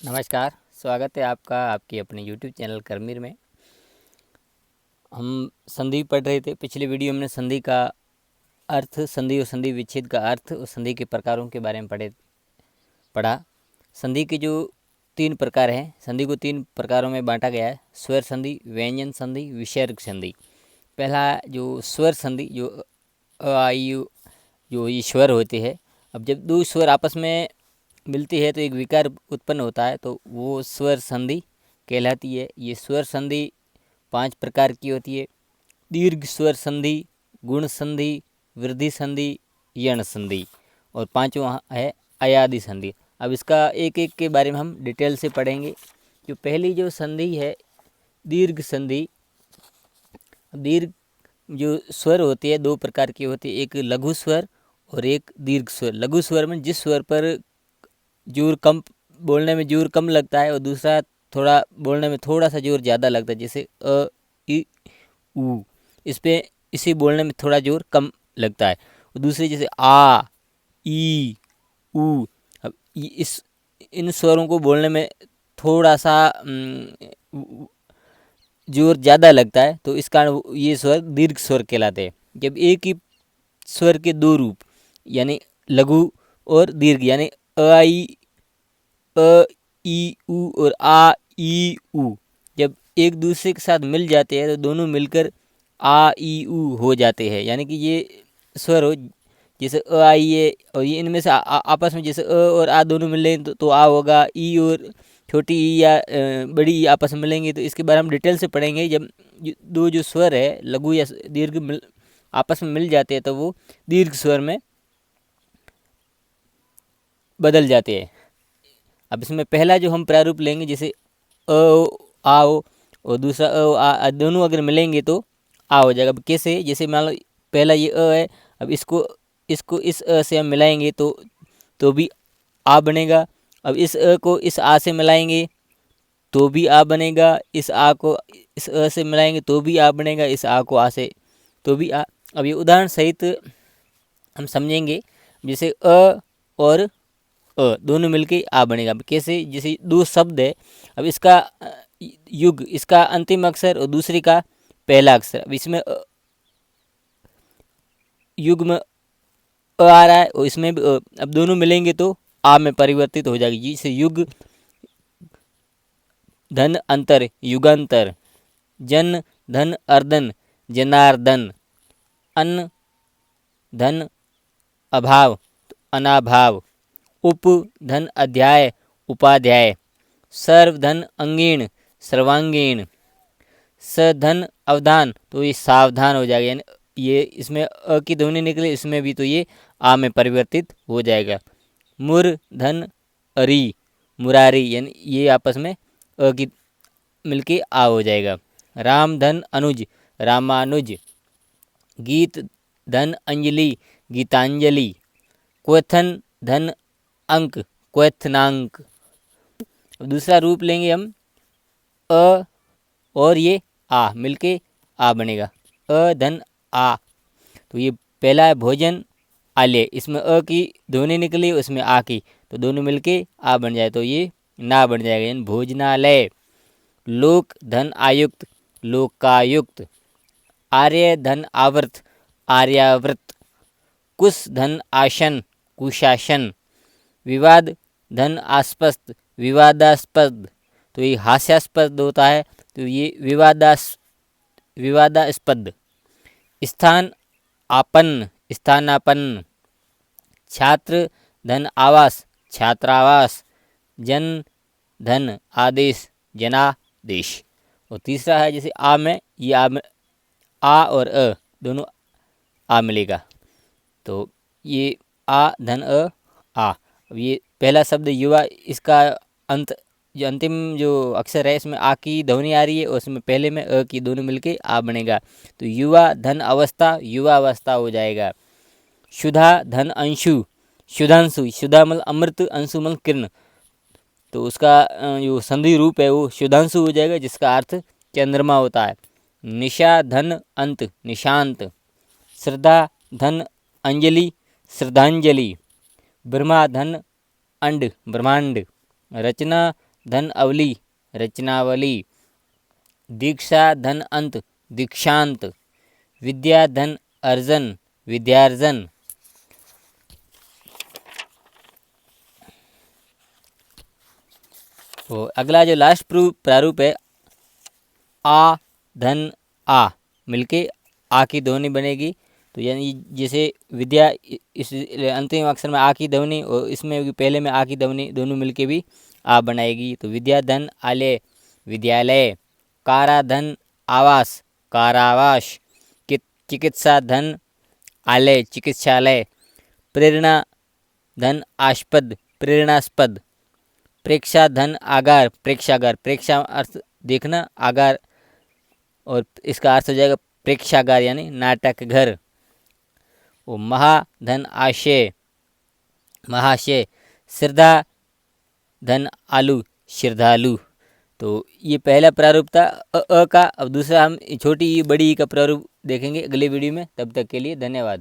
नमस्कार, स्वागत है आपका आपकी अपने YouTube चैनल करमीर में। हम संधि पढ़ रहे थे। पिछले वीडियो में हमने संधि का अर्थ, संधि और संधि विच्छेद का अर्थ और संधि के प्रकारों के बारे में पढ़ा। संधि के जो 3 प्रकार हैं, संधि को 3 प्रकारों में बांटा गया है: स्वर संधि, व्यंजन संधि, विसर्ग संधि। पहला जो स्वर संधि, जो अ, आ, ई, उ, जो ये स्वर होते हैं। अब जब दो स्वर आपस में मिलती है तो एक विकार उत्पन्न होता है, तो वो स्वर संधि कहलाती है। ये स्वर संधि 5 प्रकार की होती है: दीर्घ स्वर संधि, गुण संधि, वृद्धि संधि, यण संधि, और पांचवा है अयादि संधि। अब इसका एक एक के बारे में हम डिटेल से पढ़ेंगे। जो पहली जो संधि है, दीर्घ संधि। दीर्घ जो स्वर होती है 2 प्रकार की होती है, एक लघु स्वर और एक दीर्घ स्वर। लघु स्वर में जिस स्वर पर जोर कम, बोलने में जोर कम लगता है, और दूसरा थोड़ा बोलने में थोड़ा सा जोर ज़्यादा लगता है, जैसे अ, इ, उ। इस पे इसी बोलने में थोड़ा जोर कम लगता है। और दूसरे जैसे आ, ई, उ। अब इस इन स्वरों को बोलने में थोड़ा सा जोर ज़्यादा लगता है, तो इस कारण ये स्वर दीर्घ स्वर कहलाते हैं। जब एक ही स्वर के 2 रूप, यानी लघु और दीर्घ, यानी अ, ई, उ और आ, ई, उ, जब एक दूसरे के साथ मिल जाते हैं तो दोनों मिलकर आ, ई, उ हो जाते हैं। यानी कि ये स्वर हो, जैसे अ, आई है, और ये इनमें से आपस में जैसे अ और आ दोनों मिलेंगे तो आ होगा। ई और छोटी ई या बड़ी ई आपस में मिलेंगे, तो इसके बारे में हम डिटेल से पढ़ेंगे। जब दो जो स्वर है, लघु या दीर्घ, आपस में मिल जाते हैं तो वो दीर्घ स्वर में बदल जाते हैं। अब इसमें पहला जो हम प्रारूप लेंगे, जैसे अ, आओ, और दूसरा दोनों अगर मिलेंगे तो आ हो जाएगा। अब कैसे? जैसे मान लो पहला ये अ है, अब इसको इसको इस अ से हम मिलाएंगे तो भी आ बनेगा। अब इस अ को इस आ से मिलाएंगे तो भी आ बनेगा। इस आ को इस अ से मिलाएंगे तो भी आ बनेगा। इस आ को आ से तो भी आ। अब ये उदाहरण सहित हम समझेंगे। जैसे अ और दोनों मिलके आ बनेगा। अब कैसे? जैसे 2 शब्द है, अब इसका युग, इसका अंतिम अक्षर और दूसरी का पहला अक्षर, अब इसमें युग में अ आ रहा है और इसमें भी अब दोनों मिलेंगे तो आ में परिवर्तित हो जाएगी। जिसे युग, धन अंतर, युगांतर, जन, धन, अर्दन, जनार्दन, अन्न, धन, अभाव, अनाभाव, उप, धन, अध्याय, उपाध्याय, सर्व, धन, अंगीण, सर्वांगीण, सधन, अवधान, तो ये सावधान हो जाएगा। यानी ये इसमें अ की ध्वनि निकले, इसमें भी तो ये आ में परिवर्तित हो जाएगा। मुर, धन, अरी, मुरारी, यानी ये आपस में अ की मिलके आ हो जाएगा। राम, धन, अनुज, रामानुज, गीत, धन, अंजलि, गीतांजलि, क्वेथन, धन, अंक, क्वेथनांक। अब दूसरा रूप लेंगे हम, अ और ये आ मिलके आ बनेगा। अ, धन, आ, तो ये पहला है भोजन, आलय। इसमें अ की ध्वनि निकली, उसमें आ की, तो दोनों मिलके आ बन जाए तो ये ना बन जाएगा, यानी भोजनालय। लोक, धन, आयुक्त, लोकायुक्त, आर्य, धन, आवर्त, आर्यावर्त, कुश, धन, आसन, कुशासन, विवाद, धन, आस्पद, विवादास्पद, तो ये हास्यास्पद होता है, तो ये विवादास्पद। स्थान, आपन्न, स्थानापन्न, छात्र, धन, आवास, छात्रावास, जन, धन, आदेश, जनादेश। और तीसरा है जैसे आ में, ये आ और अ दोनों आ मिलेगा, तो ये आ, धन, आ। अब ये पहला शब्द युवा, इसका अंत, जो अंतिम जो अक्षर है, इसमें आ की ध्वनि आ रही है और उसमें पहले में अ की, दोनों मिलके आ बनेगा, तो युवा, धन, अवस्था, युवा अवस्था हो जाएगा। सुधा, धन, अंशु, सुधांशु, सुधा मल अमृत, अंशु मल किरण, तो उसका जो संधि रूप है वो सुधांशु हो जाएगा, जिसका अर्थ चंद्रमा होता है। निशा, धन, अंत, निशांत, श्रद्धा, धन, अंजलि, श्रद्धांजलि, ब्रह्मा, धन, अंड, ब्रह्मांड, रचना, धन अवली रचनावली। दीक्षा धन अंत दीक्षांत। विद्या धन अर्जन विद्यार्जन। तो अगला जो लास्ट प्रारूप है आ धन आ मिलके आ की ध्वनि बनेगी। तो यानी जैसे विद्या इस अंतिम अक्षर में आ की ध्वनि और इसमें भी पहले में आ की ध्वनि दोनों मिलके भी आ बनाएगी। तो विद्या धन आलय विद्यालय। कारा धन आवास कारावास। चिकित्सा धन आलय चिकित्सालय। प्रेरणा धन आस्पद प्रेरणास्पद। प्रेक्षा धन आगार प्रेक्षागार। प्रेक्षा अर्थ देखना, आगार और इसका अर्थ हो जाएगा प्रेक्षागार यानी नाटक घर। वो महाधन आशय महाशय। श्रद्धा धन आलू श्रद्धालु। तो ये पहला प्रारूप था अ का। अब दूसरा हम छोटी ई बड़ी ई का प्रारूप देखेंगे अगले वीडियो में। तब तक के लिए धन्यवाद।